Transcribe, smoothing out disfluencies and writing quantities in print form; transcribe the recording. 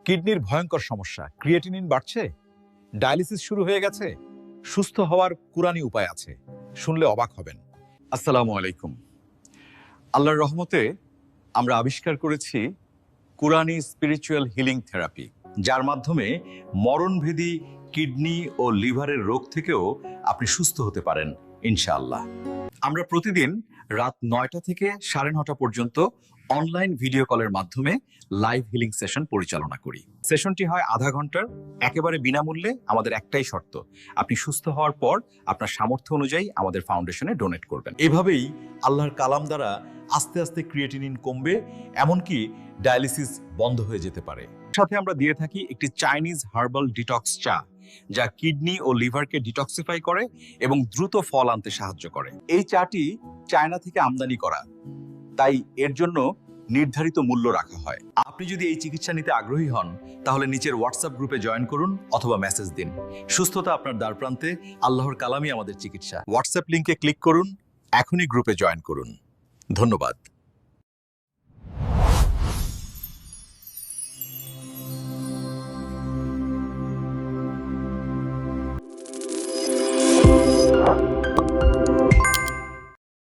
কিডনির ভয়ঙ্কর সমস্যা, ক্রিয়েটিনিন বাড়ছে, ডায়ালিসিস শুরু হয়ে গেছে। সুস্থ হওয়ার কুরানি উপায় আছে, শুনলে অবাক হবেন। আসসালামু আলাইকুম। আল্লাহর রহমতে আমরা আবিষ্কার করেছি কুরানি স্পিরিচুয়াল হিলিং থেরাপি, যার মাধ্যমে মরণভেদী কিডনি ও লিভারের রোগ থেকেও আপনি সুস্থ হতে পারেন ইনশাআল্লাহ। আমরা প্রতিদিন রাত 9টা থেকে 9:30 পর্যন্ত অনলাইন ভিডিও কলের মাধ্যমে লাইভ হিলিং সেশন পরিচালনা করি। সেশনটি হয় আধা ঘন্টার, একেবারে বিনামূল্যে। আমাদের একটাই শর্ত, আপনি সুস্থ হওয়ার পর আপনার সামর্থ্য অনুযায়ী আমাদের ফাউন্ডেশনে ডোনেট করবেন। এভাবেই আল্লাহর কালাম দ্বারা আস্তে আস্তে ক্রিয়েটিনিন কমবে, এমনকি ডায়ালিসিস বন্ধ হয়ে যেতে পারে। সাথে আমরা দিয়ে থাকি একটি চাইনিজ হার্বাল ডিটক্স চা, যা কিডনি ও লিভারকে ডিটক্সিফাই করে এবং দ্রুত ফল আনতে সাহায্য করে। এই চাটি চায়না থেকে আমদানি করা, তাই এর জন্য নির্ধারিত মূল্য রাখা হয়। আপনি যদি এই চিকিৎসা নিতে আগ্রহী হন, তাহলে নিচের হোয়াটসঅ্যাপ গ্রুপে জয়েন করুন অথবা মেসেজ দিন। সুস্থতা আপনার দ্বারপ্রান্তে, আল্লাহর কালামই আমাদের চিকিৎসা। হোয়াটসঅ্যাপ লিংকে ক্লিক করুন, এখনই গ্রুপে জয়েন করুন। ধন্যবাদ।